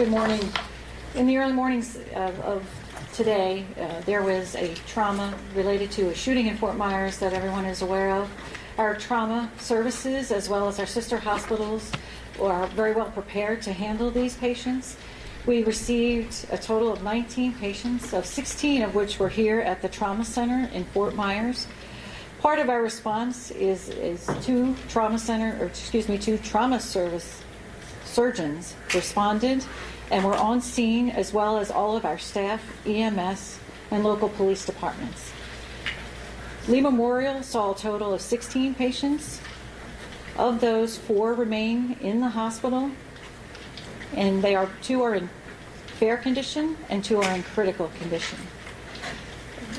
Good morning. In the early mornings of today, there was a trauma related to a shooting in Fort Myers that everyone is aware of. Our trauma services, as well as our sister hospitals, are very well prepared to handle these patients. We received a total of 19 patients, of 16 of which were here at the trauma center in Fort Myers. Part of our response is two trauma service surgeons responded and were on scene, as well as all of our staff, EMS, and local police departments. Lee Memorial saw a total of 16 patients. Of those, 4 remain in the hospital, and 2 are in fair condition and 2 are in critical condition.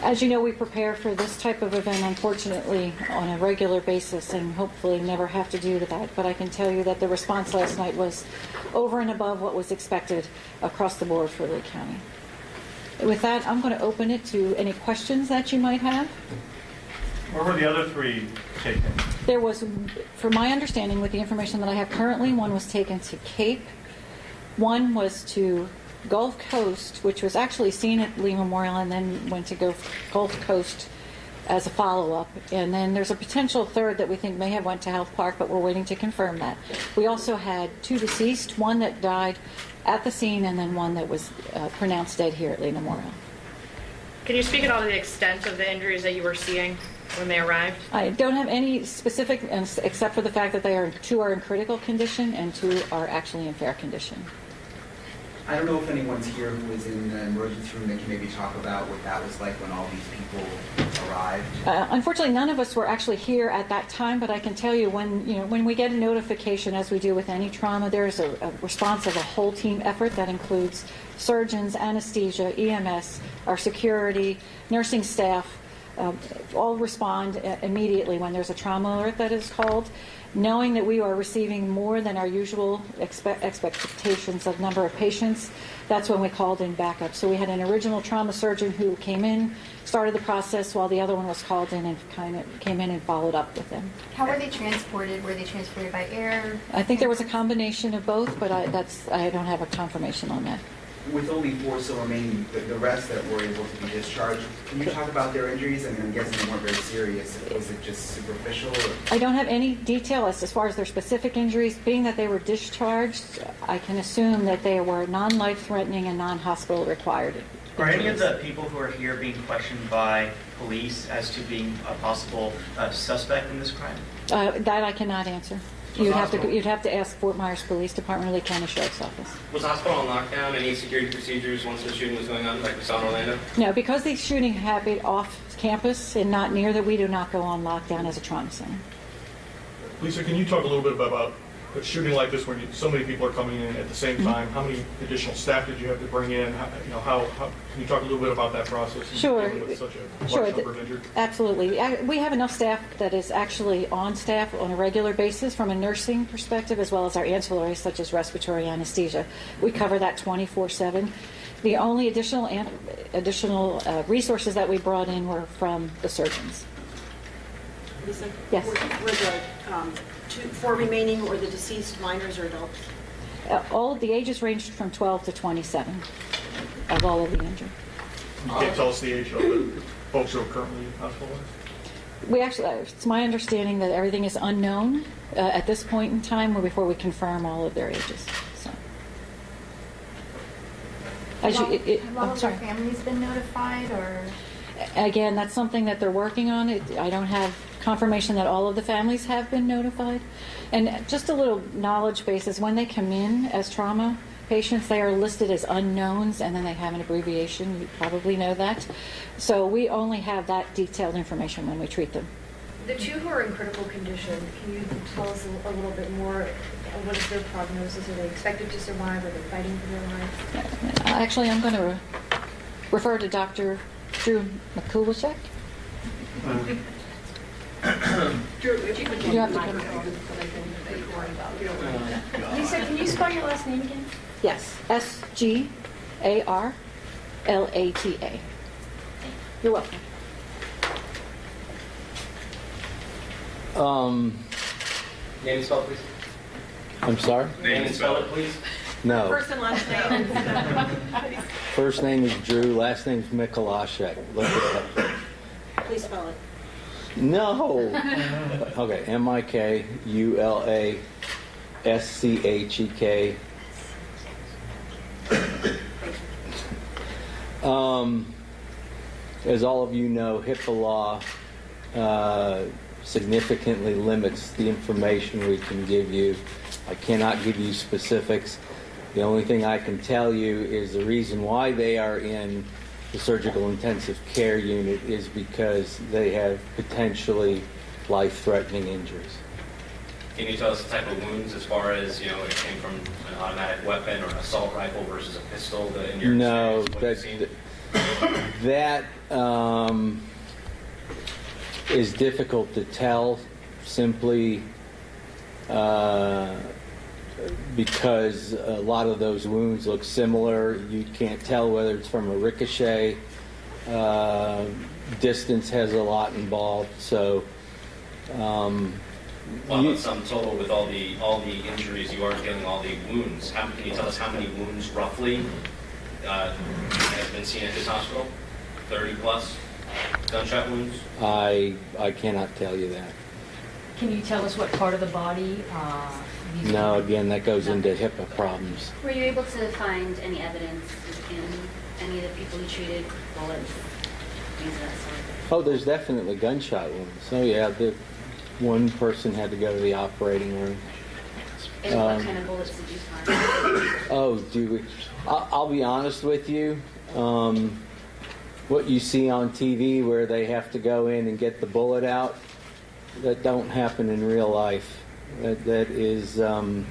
As you know, we prepare for this type of event, unfortunately, on a regular basis, and hopefully never have to do that. But I can tell you that the response last night was over and above what was expected across the board for Lee County. With that, I'm going to open it to any questions that you might have. Where were the other 3 taken? There was, from my understanding, with the information that I have currently, one was taken to Cape, one was to Gulf Coast, which was actually seen at Lee Memorial, and then went to Gulf Coast as a follow-up. And then there's a potential third that we think may have went to Health Park, but we're waiting to confirm that. We also had 2 deceased, one that died at the scene, and then one that was pronounced dead here at Lee Memorial. Can you speak at all to the extent of the injuries that you were seeing when they arrived? I don't have any specific, except for the fact that 2 are in critical condition and 2 are actually in fair condition. I don't know if anyone's here who was in the emergency room that can maybe talk about what that was like when all these people arrived. Unfortunately, none of us were actually here at that time, but I can tell you when we get a notification, as we do with any trauma, there's a response of a whole team effort that includes surgeons, anesthesia, EMS, our security, nursing staff, all respond immediately when there's a trauma alert that is called. Knowing that we are receiving more than our usual expectations of number of patients, that's when we called in backup. So we had an original trauma surgeon who came in, started the process, while the other one was called in and kind of came in and followed up with them. How were they transported? Were they transported by air? I think there was a combination of both, but I don't have a confirmation on that. With only 4 still remaining, the rest that were able to be discharged, can you talk about their injuries? I mean, I'm guessing they weren't very serious. Was it just superficial? Or? I don't have any detail as far as their specific injuries. Being that they were discharged, I can assume that they were non-life-threatening and non-hospital required. Are any of the people who are here being questioned by police as to being a possible suspect in this crime? That I cannot answer. You'd have to ask Fort Myers Police Department or Lee County Sheriff's Office. Was the hospital on lockdown? Any security procedures once the shooting was going on, like we saw in Orlando? No, because the shooting happened off campus and not near that, we do not go on lockdown as a trauma center. Lisa, can you talk a little bit about a shooting like this when so many people are coming in at the same time? How many additional staff did you have to bring in? How can you talk a little bit about that process? Sure. With such a large number of injured? Absolutely. We have enough staff that is actually on staff on a regular basis from a nursing perspective, as well as our ancillaries such as respiratory anesthesia. We cover that 24/7. The only additional resources that we brought in were from the surgeons. Lisa? Yes. Were the 4 remaining or the deceased minors or adults? All of the ages ranged from 12 to 27 of all of the injured. You can't tell us the age of the folks who are currently hospitalized? It's my understanding that everything is unknown at this point in time before we confirm all of their ages. So. Have all of their families been notified, or? Again, that's something that they're working on. I don't have confirmation that all of the families have been notified. And just a little knowledge basis, when they come in as trauma patients, they are listed as unknowns, and then they have an abbreviation. You probably know that. So we only have that detailed information when we treat them. The 2 who are in critical condition, can you tell us a little bit more? What is their prognosis? Are they expected to survive? Are they fighting for their lives? Actually, I'm going to refer to Dr. Drew McCulishek. You have to come. Lisa, can you spell your last name again? Yes, SGARLATA. You're welcome. Name and spell, please. I'm sorry? Name and spell it, please. No. First and last name. First name is Drew, last name's Mikulaszek. Look it up. Please spell it. No. Okay, Mikulaszek. As all of you know, HIPAA law significantly limits the information we can give you. I cannot give you specifics. The only thing I can tell you is the reason why they are in the surgical intensive care unit is because they have potentially life-threatening injuries. Can you tell us the type of wounds as far as, it came from an automatic weapon or an assault rifle versus a pistol? No, that is difficult to tell simply because a lot of those wounds look similar. You can't tell whether it's from a ricochet. Distance has a lot involved, so Well, about sum total with all the injuries you are feeling, all the wounds. Can you tell us how many wounds roughly has been seen at this hospital? 30 plus gunshot wounds? I cannot tell you that. Can you tell us what part of the body? No, again, that goes into HIPAA problems. Were you able to find any evidence in any of the people you treated, bullets, things of that sort? Oh, there's definitely gunshot wounds. Oh, yeah, the one person had to go to the operating room. And what kind of bullets did you find? I'll be honest with you. What you see on TV where they have to go in and get the bullet out, that don't happen in real life. That is... Was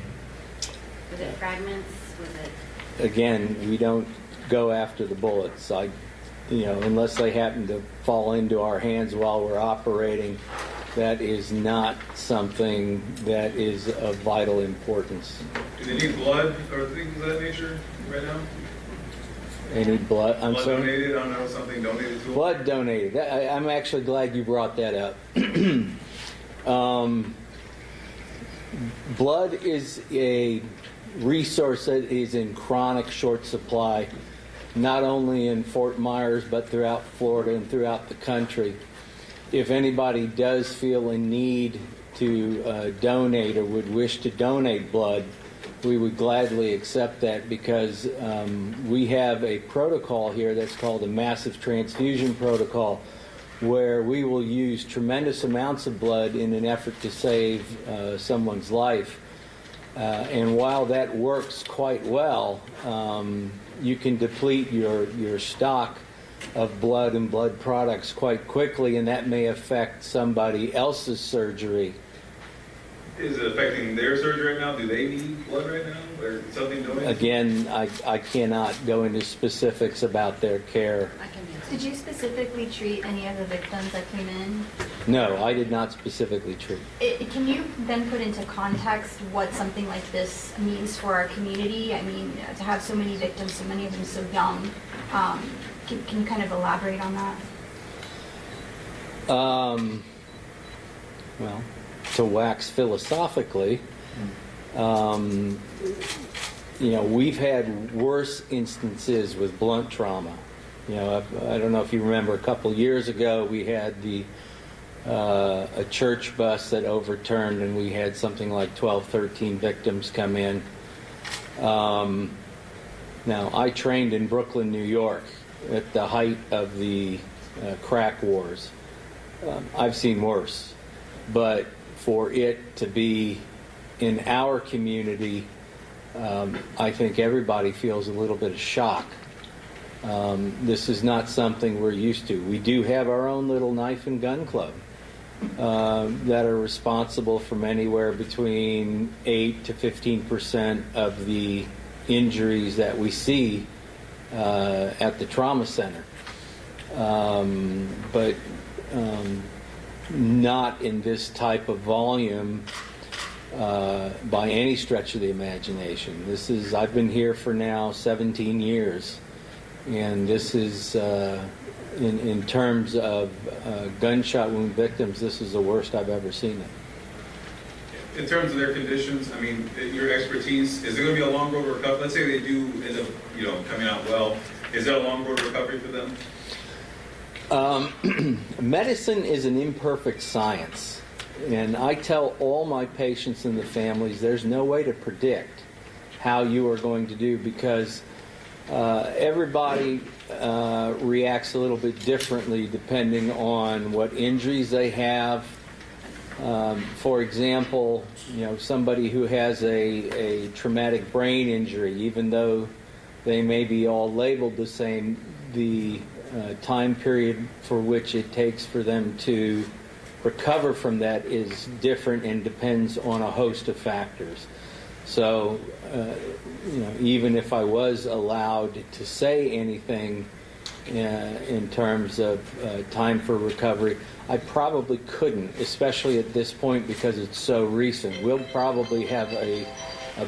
it fragments? Was it... Again, we don't go after the bullets. Unless they happen to fall into our hands while we're operating, that is not something that is of vital importance. Do they need blood or things of that nature right now? Any blood? I'm blood sorry? Donated? I don't know, something donated to them? Blood donated. I'm actually glad you brought that up. Blood is a resource that is in chronic short supply, not only in Fort Myers, but throughout Florida and throughout the country. If anybody does feel a need to donate or would wish to donate blood, we would gladly accept that because we have a protocol here that's called a massive transfusion protocol, where we will use tremendous amounts of blood in an effort to save someone's life. And while that works quite well, you can deplete your stock of blood and blood products quite quickly, and that may affect somebody else's surgery. Is it affecting their surgery right now? Do they need blood right now? Or something donated? Again, I cannot go into specifics about their care. Did you specifically treat any of the victims that came in? No, I did not specifically treat. Can you then put into context what something like this means for our community? I mean, to have so many victims, so many of them so young, can you kind of elaborate on that? Well, to wax philosophically, we've had worse instances with blunt trauma. I don't know if you remember, a couple years ago we had a church bus that overturned, and we had something like 12, 13 victims come in. Now, I trained in Brooklyn, New York, at the height of the crack wars. I've seen worse, but for it to be in our community, I think everybody feels a little bit of shock. This is not something we're used to. We do have our own little knife and gun club that are responsible from anywhere between 8 to 15% of the injuries that we see at the trauma center. But not in this type of volume by any stretch of the imagination. I've been here for now 17 years. And this is, in terms of gunshot wound victims, this is the worst I've ever seen it. in terms of their conditions, I mean, your expertise, is it going to be a long road to recovery? Let's say they do end up, coming out well. Is there a long road to recovery for them? Medicine is an imperfect science, and I tell all my patients and the families there's no way to predict how you are going to do, because everybody reacts a little bit differently depending on what injuries they have. For example, somebody who has a traumatic brain injury, even though they may be all labeled the same, the time period for which it takes for them to recover from that is different and depends on a host of factors. So, even if I was allowed to say anything in terms of time for recovery, I probably couldn't, especially at this point because it's so recent. We'll probably have a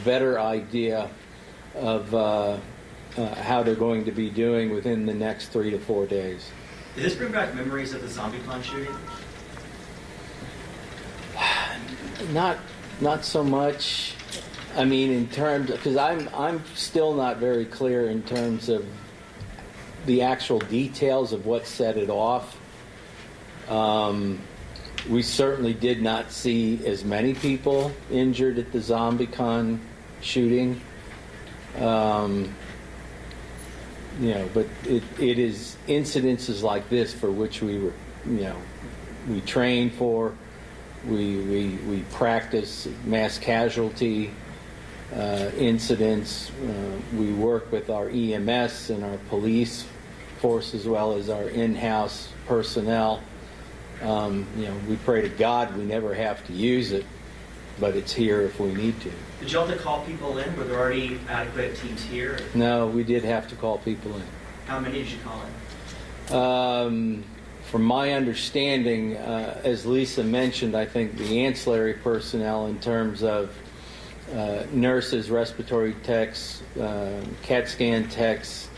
better idea of how they're going to be doing within the next 3 to 4 days. Did this bring back memories of the ZombieCon shooting? Not so much. I mean, in terms, because I'm still not very clear in terms of the actual details of what set it off. We certainly did not see as many people injured at the ZombieCon shooting. But it is incidences like this for which we train for. We practice mass casualty incidents. We work with our EMS and our police force as well as our in-house personnel. We pray to God we never have to use it, but it's here if we need to. Did you have to call people in? Were there already adequate teams here? No, we did have to call people in. How many did you call in? From my understanding, as Lisa mentioned, I think the ancillary personnel in terms of nurses, respiratory techs, CAT scan techs,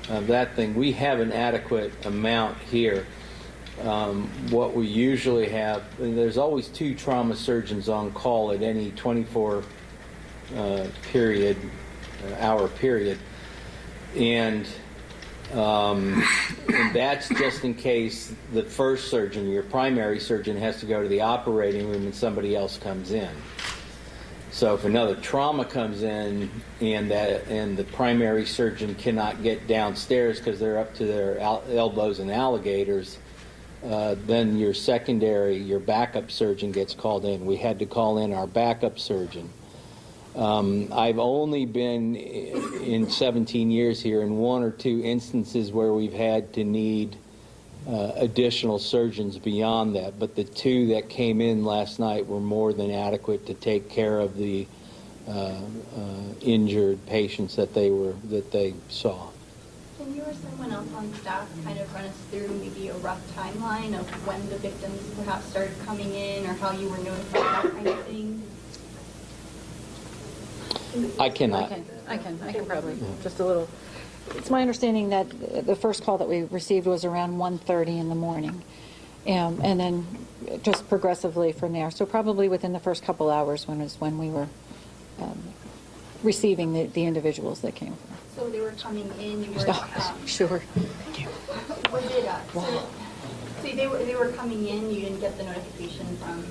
that thing, we have an adequate amount here. What we usually have, there's always 2 trauma surgeons on call at any 24 hour period, and that's just in case the first surgeon, your primary surgeon, has to go to the operating room and somebody else comes in. So if another trauma comes in and the primary surgeon cannot get downstairs because they're up to their elbows in alligators, then your backup surgeon gets called in. We had to call in our backup surgeon. I've only been in 17 years here in 1 or 2 instances where we've had to need additional surgeons beyond that, but the 2 that came in last night were more than adequate to take care of the injured patients that they saw. Can you or someone else on staff kind of run us through maybe a rough timeline of when the victims perhaps started coming in or how you were notified, that kind of thing? I cannot. I can probably, just a little. It's my understanding that the first call that we received was around 1:30 in the morning, and then just progressively from there. So probably within the first couple hours when we were receiving the individuals that came through. So they were coming in, you were... Sure. Was it, so they were coming in, you didn't get the notification from...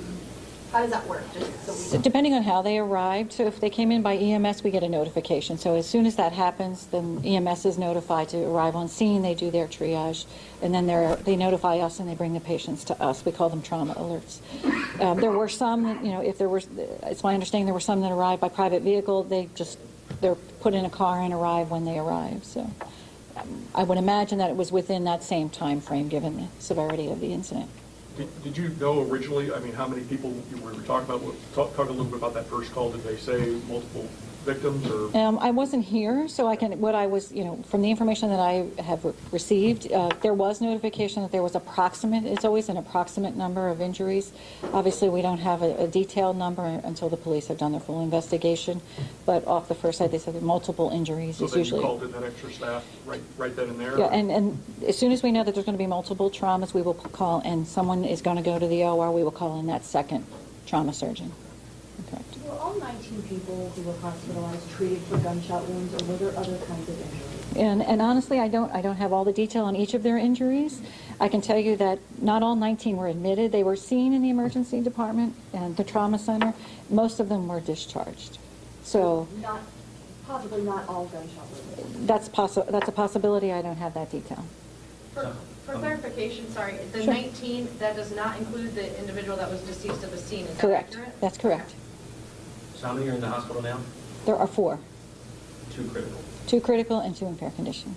How does that work? Just so we Depending on how they arrived, so if they came in by EMS, we get a notification. So as soon as that happens, then EMS is notified to arrive on scene. They do their triage, and then they notify us and they bring the patients to us. We call them trauma alerts. There were some, it's my understanding there were some that arrived by private vehicle. They're put in a car and arrive when they arrive. So I would imagine that it was within that same time frame, given the severity of the incident. Did you know originally, how many people you were talking about? Talk a little bit about that first call. Did they say multiple victims or? I wasn't here, so from the information that I have received, there was notification that there was it's always an approximate number of injuries. Obviously, we don't have a detailed number until the police have done their full investigation, but off the first side, they said that multiple injuries. So then you called in that extra staff right then and there? Yeah, and as soon as we know that there's going to be multiple traumas, we will call, and someone is going to go to the OR, we will call in that second trauma surgeon. all 19 people who were hospitalized treated for gunshot wounds, or were there other kinds of injuries? And honestly, I don't have all the detail on each of their injuries. I can tell you that not all 19 were admitted. They were seen in the emergency department and the trauma center. Most of them were discharged. So Possibly not all gunshot wounds. that's a possibility. I don't have that detail. For clarification, sorry, the Sure. 19, that does not include the individual that was deceased at the scene, is that Correct. accurate? That's correct. So how many are in the hospital now? There are 4, 2 critical. 2 critical and 2 impaired condition.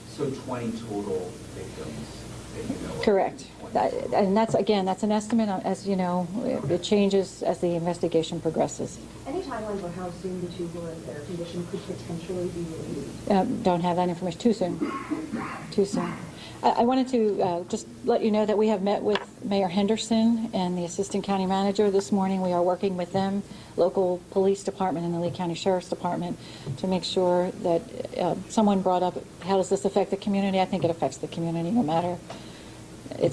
So 20 total victims that you know of? Correct. And that's, again, that's an estimate. As you know, it changes as the investigation progresses. Any timelines on how soon the two who are in their condition could potentially be released? Don't have that information. Too soon. Too soon. I wanted to just let you know that we have met with Mayor Henderson and the Assistant County Manager this morning. We are working with them, local police department and the Lee County Sheriff's Department, to make sure that someone brought up, how does this affect the community? I think it affects the community no matter.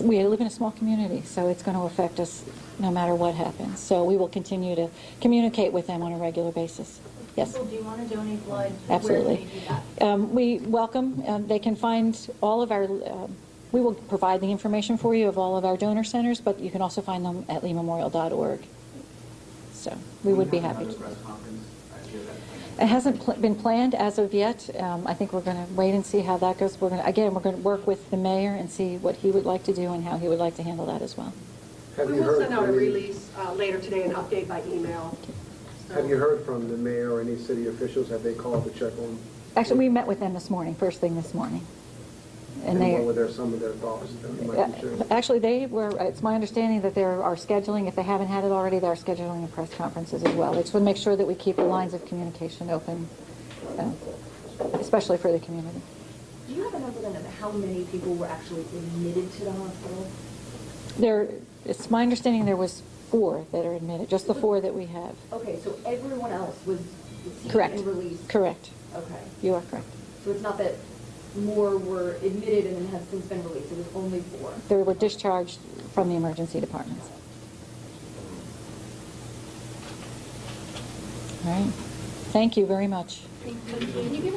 We live in a small community, so it's going to affect us no matter what happens. So we will continue to communicate with them on a regular basis. Yes? People do want to donate blood. Absolutely. Where do they do that? We welcome, they can find all of our, we will provide the information for you of all of our donor centers, but you can also find them at leememorial.org. So we would be happy to. It hasn't been planned as of yet. I think we're going to wait and see how that goes. We're going to work with the mayor and see what he would like to do and how he would like to handle that as well. We will send out a release later today, an update by email. Have you heard from the mayor or any city officials? Have they called to check on? Actually, we met with them this morning, first thing this morning. And what were some of their thoughts that you might be sharing? Actually, they were, it's my understanding that they are scheduling, if they haven't had it already, they're scheduling a press conferences as well. They just want to make sure that we keep the lines of communication open, especially for the community. Do you have a number then of how many people were actually admitted to the hospital? It's my understanding there was 4 that are admitted, just the 4 that we have. Okay, so everyone else was seen Correct. and released? Correct. Okay. You are correct. So it's not that more were admitted and then have since been released, it was only 4? They were discharged from the emergency departments. All right. Thank you very much. Can you give